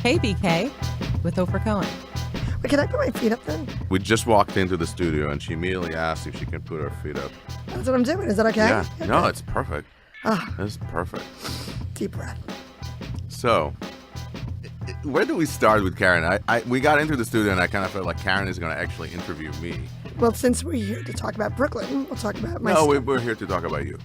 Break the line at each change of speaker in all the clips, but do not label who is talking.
heybk with Ofer Cohen.
Wait, can I put my feet up then?
We just walked into the studio and she immediately asked if she can put her feet up.
That's what I'm doing. Is that okay?
Yeah.
Okay.
No, it's perfect.
Ah,
It's perfect.
deep breath.
So, where do we start with Karen? We got into the studio and I kind of felt like Karen is going to actually interview me.
Well, since we're here to talk about Brooklyn, we'll talk about my
No,
stuff.
we're here to talk about you.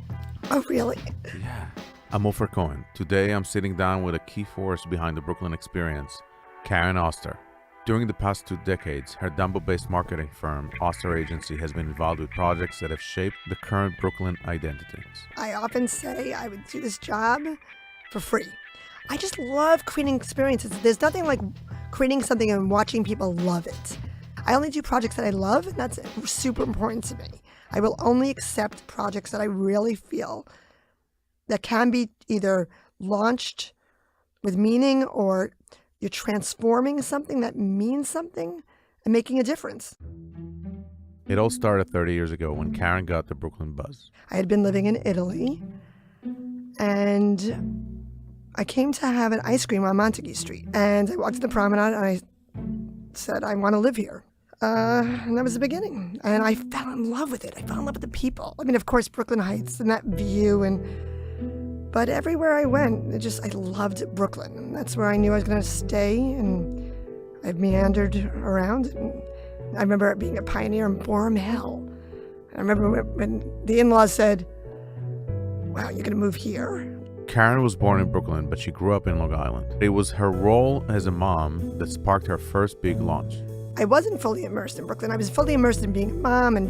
Oh, really?
Yeah. I'm Ofer Cohen. Today I'm sitting down with a key force behind the Brooklyn experience, Karen Auster. During the past 2 decades, her Dumbo-based marketing firm, Auster Agency, has been involved with projects that have shaped the current Brooklyn identities.
I often say I would do this job for free. I just love creating experiences. There's nothing like creating something and watching people love it. I only do projects that I love, and that's super important to me. I will only accept projects that I really feel that can be either launched with meaning or you're transforming something that means something and making a difference.
It all started 30 years ago when Karen got the Brooklyn buzz.
I had been living in Italy, and I came to have an ice cream on Montague Street. And I walked to the promenade, and I said, I want to live here. And that was the beginning. And I fell in love with it. I fell in love with the people. I mean, of course, Brooklyn Heights and that view. But everywhere I went, I loved Brooklyn. And that's where I knew I was going to stay. And I meandered around. And I remember being a pioneer in Borum Hill. I remember when the in-laws said, wow, you're going to move here?
Karen was born in Brooklyn, but she grew up in Long Island. It was her role as a mom that sparked her first big launch.
I wasn't fully immersed in Brooklyn. I was fully immersed in being a mom and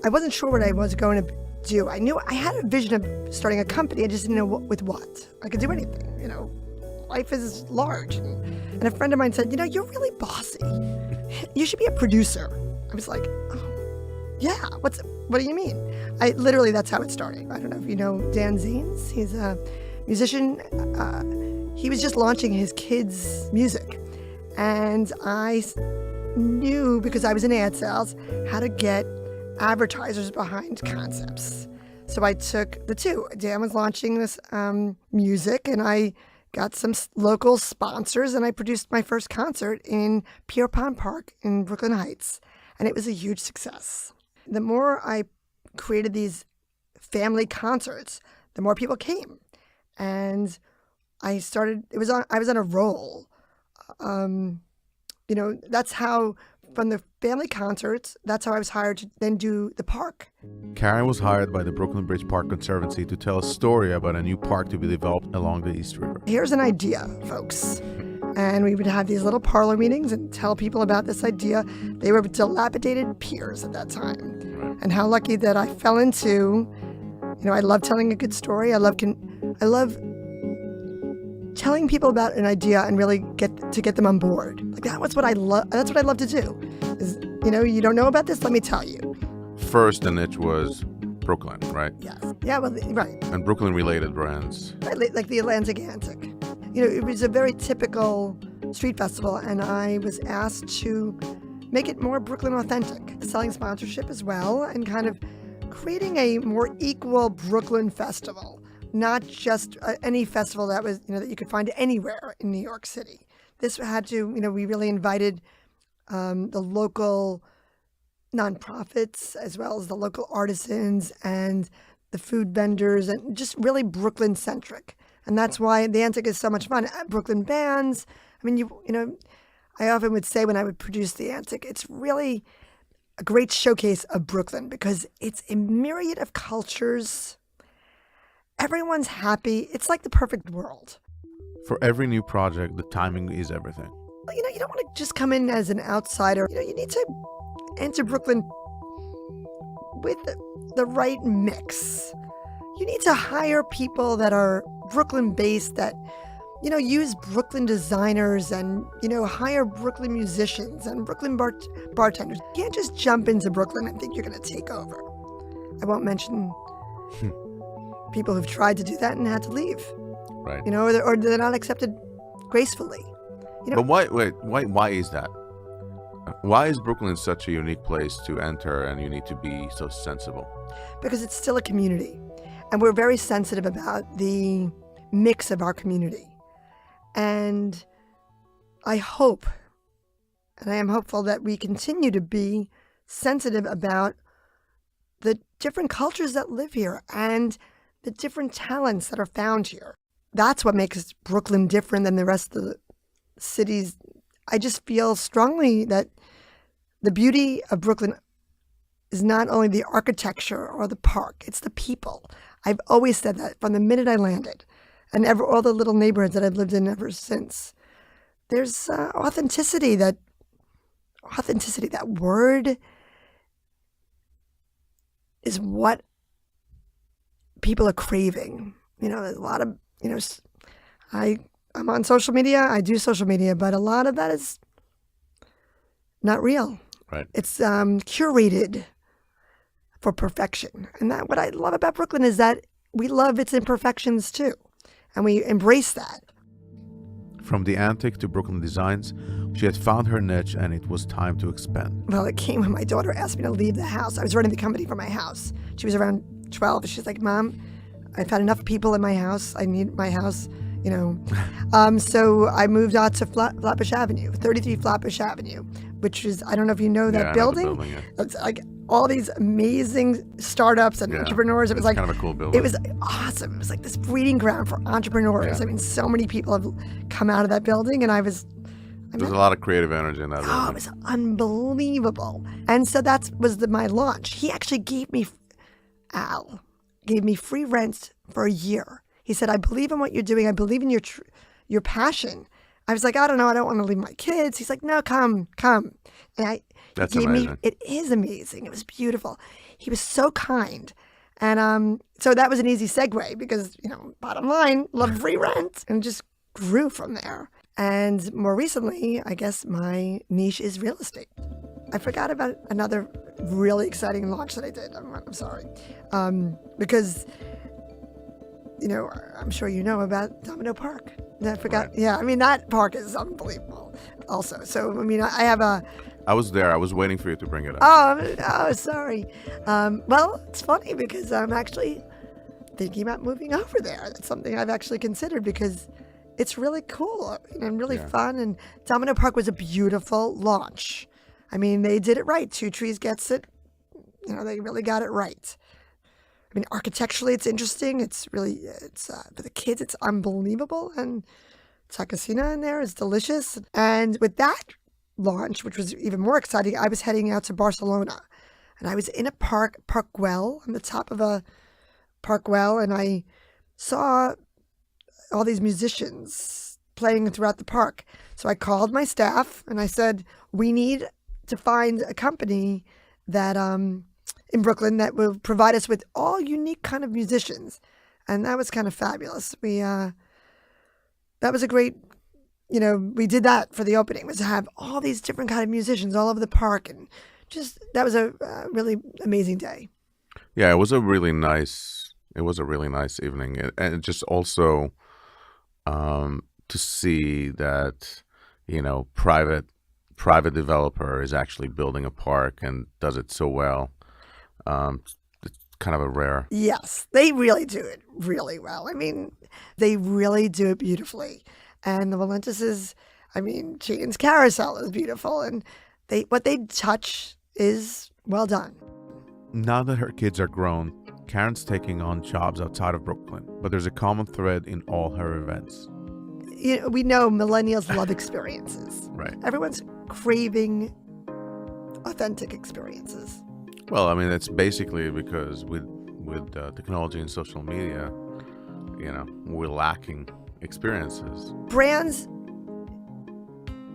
I wasn't sure what I was going to do. I knew I had a vision of starting a company. I just didn't know with what. I could do anything, Life is large. And a friend of mine said, you're really bossy. You should be a producer. I was like, oh, yeah, what do you mean? That's how it started. I don't know if you know Dan Ziens. He's a musician. He was just launching his kids' music. And I knew, because I was in ad sales, how to get advertisers behind concepts. So I took the two. Dan was launching this music, and I got some local sponsors, and I produced my first concert in Pierpont Park in Brooklyn Heights. And it was a huge success. The more I created these family concerts, the more people came. And I was on a roll. That's how, from the family concerts, that's how I was hired to then do the park.
Karen was hired by the Brooklyn Bridge Park Conservancy to tell a story about a new park to be developed along the East River.
Here's an idea, folks. And we would have these little parlor meetings and tell people about this idea. They were dilapidated piers at that time. And how lucky that I fell into, I love telling a good story. I love telling people about an idea and really get them on board. Like that's what I love to do. Is, you don't know about this? Let me tell you.
First, the niche was Brooklyn, right?
Yes. Yeah, well, right.
And Brooklyn-related brands.
Right, like the Atlantic Antic. It was a very typical street festival, and I was asked to make it more Brooklyn authentic, selling sponsorship as well, and kind of creating a more equal Brooklyn festival, not just any festival that was, that you could find anywhere in New York City. This had to, we really invited the local nonprofits as well as the local artisans and the food vendors, and just really Brooklyn centric. And that's why the Antic is so much fun. Brooklyn bands. I mean, I often would say when I would produce the Antic, it's really a great showcase of Brooklyn because it's a myriad of cultures. Everyone's happy. It's like the perfect world.
For every new project, the timing is everything.
You don't want to just come in as an outsider. You need to enter Brooklyn with the right mix. You need to hire people that are Brooklyn-based, that, use Brooklyn designers and, hire Brooklyn musicians and Brooklyn bartenders. You can't just jump into Brooklyn and think you're going to take over. I won't mention people who've tried to do that and had to leave.
Right.
Or they're not accepted gracefully.
But why is that? Why is Brooklyn such a unique place to enter and you need to be so sensible?
Because it's still a community. And we're very sensitive about the mix of our community. And I hope, and I am hopeful that we continue to be sensitive about the different cultures that live here and the different talents that are found here. That's what makes Brooklyn different than the rest of the cities. I just feel strongly that the beauty of Brooklyn is not only the architecture or the park, it's the people. I've always said that from the minute I landed, and all the little neighborhoods that I've lived in ever since. There's authenticity. That word is what people are craving. There's a lot of, I'm on social media, I do social media, but a lot of that is not real.
Right.
It's curated for perfection. And that what I love about Brooklyn is that we love its imperfections too. And we embrace that.
From the Antic to Brooklyn Designs, she had found her niche and it was time to expand.
Well, it came when my daughter asked me to leave the house. I was running the company from my house. She was around 12. She's like, Mom, I've had enough people in my house. I need my house, So I moved out to Flatbush Avenue, 33 Flatbush Avenue, which is, I don't know if you know that building.
I know the building, yeah.
It's like all these amazing startups and entrepreneurs. It was like
kind of a cool building.
It was awesome. It was like this breeding ground for entrepreneurs.
Yeah.
I mean, so many people have come out of that building, and
There's a lot of creative energy in that building.
Oh, it was unbelievable. And so that was my launch. He actually Al gave me free rent for a year. He said, I believe in what you're doing. I believe in your passion. I was like, I don't know. I don't want to leave my kids. He's like, no, come. And
That's
gave
amazing.
It is amazing. It was beautiful. He was so kind. And so that was an easy segue because, bottom line, love free rent, and just grew from there. And more recently, I guess my niche is real estate. I forgot about another really exciting launch that I did. I'm sorry. Because, I'm sure you know about Domino Park. I forgot. Right. Yeah, I mean, that park is unbelievable also. So, I mean,
I was there. I was waiting for you to bring it up.
Oh, sorry. Well, it's funny because I'm actually thinking about moving over there. That's something I've actually considered because it's really cool and really fun. And Domino Park was a beautiful launch. I mean, they did it right. Two Trees gets it. They really got it right. I mean, architecturally, it's interesting. It's for the kids, it's unbelievable. And Takasina in there is delicious. And with that launch, which was even more exciting, I was heading out to Barcelona. And I was in a Park Güell, on the top of a Park Güell, and I saw all these musicians playing throughout the park. So I called my staff and I said, we need to find a company that in Brooklyn that will provide us with all unique kind of musicians. And that was kind of fabulous. That was a great, we did that for the opening, was to have all these different kind of musicians all over the park. And just, that was a really amazing day.
Yeah, it was a really nice evening. And just also to see that, private developer is actually building a park and does it so well. It's kind of a rare.
Yes, they really do it really well. I mean, they really do it beautifully. And the Valentis Jane's Carousel is beautiful. And what they touch is well done.
Now that her kids are grown, Karen's taking on jobs outside of Brooklyn, but there's a common thread in all her events.
We know millennials love experiences.
Right.
Everyone's craving authentic experiences.
Well, I mean, it's basically because with technology and social media, we're lacking experiences.
Brands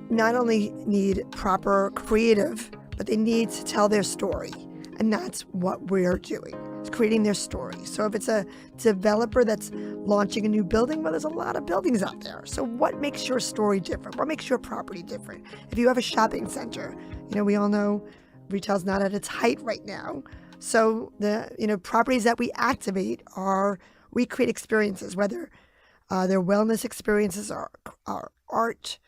not only need proper creative, but they need to tell their story. And that's what we're doing. It's creating their story. So if it's a developer that's launching a new building, well, there's a lot of buildings out there. So what makes your story different? What makes your property different? If you have a shopping center, we all know retail's not at its height right now. So the properties that we activate we create experiences, whether they're wellness experiences or art,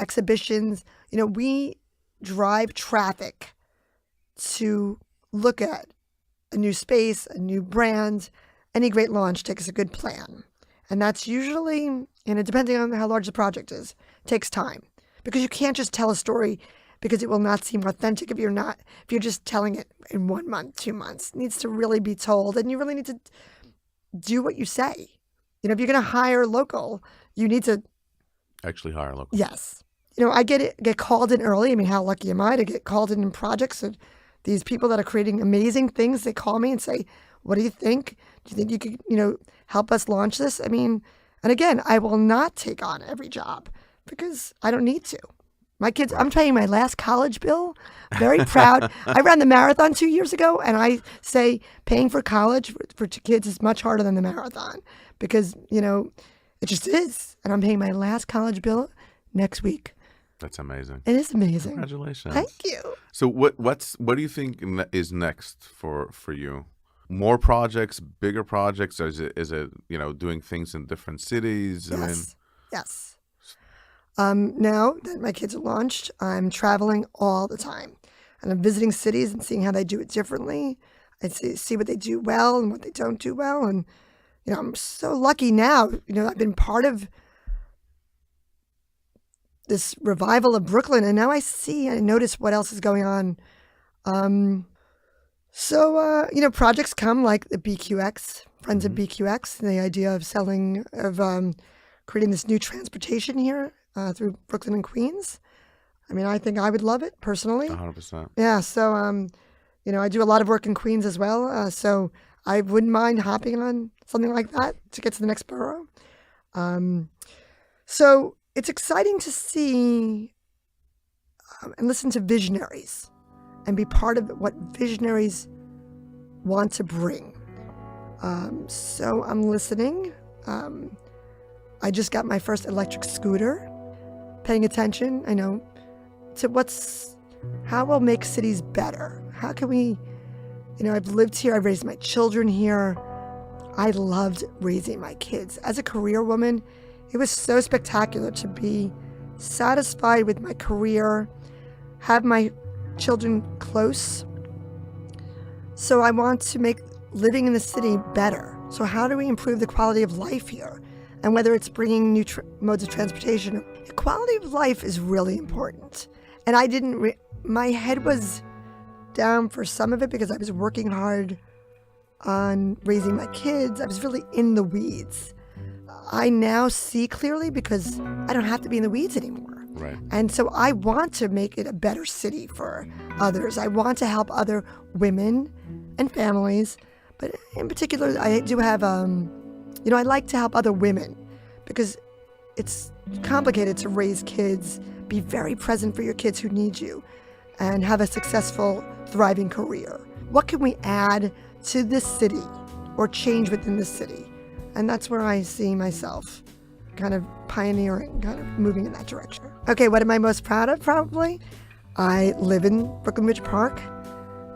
exhibitions. We drive traffic to look at a new space, a new brand. Any great launch takes a good plan. And that's usually, depending on how large the project is, takes time. Because you can't just tell a story because it will not seem authentic if you're just telling it in 1 month, 2 months. It needs to really be told, and you really need to do what you say. If you're going to hire local, you need to
Actually hire local.
Yes. I get called in early. I mean, how lucky am I to get called in projects of these people that are creating amazing things? They call me and say, what do you think? Do you think you could, help us launch this? I mean, and again, I will not take on every job because I don't need to. My kids, I'm paying my last college bill. Very proud. I ran the marathon 2 years ago, and I say paying for college for kids is much harder than the marathon because, it just is. And I'm paying my last college bill next week.
That's amazing.
It is amazing.
Congratulations.
Thank you.
So what do you think is next for you? More projects, bigger projects? Or is it doing things in different cities?
Yes. Now that my kids are launched, I'm traveling all the time. And I'm visiting cities and seeing how they do it differently. I see what they do well and what they don't do well. And, I'm so lucky now. I've been part of this revival of Brooklyn, and now I notice what else is going on. Projects come like the BQX, Friends of BQX, the idea of creating this new transportation here through Brooklyn and Queens. I mean, I think I would love it personally.
100%.
Yeah. So, I do a lot of work in Queens as well. So I wouldn't mind hopping on something like that to get to the next borough. So it's exciting to see and listen to visionaries and be part of what visionaries want to bring. So I'm listening. I just got my first electric scooter, paying attention, to how we'll make cities better. How can we, I've lived here, I've raised my children here. I loved raising my kids. As a career woman, it was so spectacular to be satisfied with my career, have my children close. So I want to make living in the city better. So how do we improve the quality of life here? And whether it's bringing new modes of transportation, quality of life is really important. And I didn't, my head was down for some of it because I was working hard on raising my kids. I was really in the weeds. I now see clearly because I don't have to be in the weeds anymore.
Right.
And so I want to make it a better city for others. I want to help other women and families, but in particular, I do have, I like to help other women because it's complicated to raise kids, be very present for your kids who need you, and have a successful, thriving career. What can we add to this city or change within the city? And that's where I see myself kind of pioneering, kind of moving in that direction. Okay, what am I most proud of? Probably. I live in Brooklyn Ridge Park.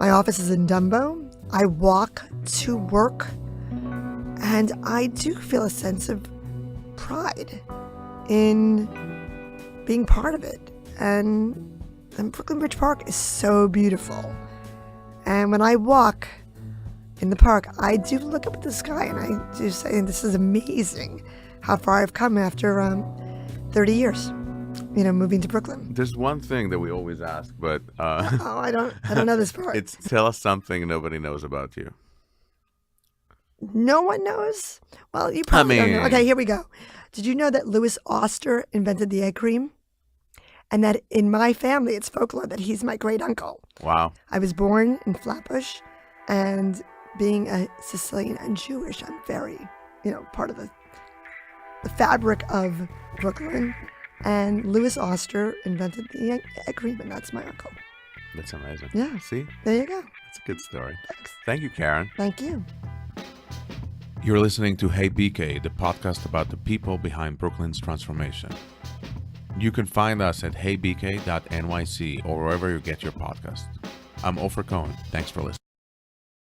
My office is in Dumbo. I walk to work, and I do feel a sense of pride in being part of it. And Brooklyn Ridge Park is so beautiful. And when I walk in the park, I do look up at the sky and I do say, this is amazing how far I've come after 30 years, moving to Brooklyn.
There's one thing that we always ask, but
I don't know this part.
It's tell us something nobody knows about you.
No one knows? Well, you probably don't know. Okay, here we go. Did you know that Louis Auster invented the egg cream? And that in my family, it's folklore that he's my great uncle.
Wow.
I was born in Flatbush, and being a Sicilian and Jewish, I'm very, part of the fabric of Brooklyn. And Louis Auster invented the egg cream, and that's my uncle.
That's amazing.
Yeah.
See?
There you go.
That's a good story.
Thanks.
Thank you, Karen.
Thank you.
You're listening to Hey BK, the podcast about the people behind Brooklyn's transformation. You can find us at heybk.nyc or wherever you get your podcast. I'm Ofer. Thanks for listening.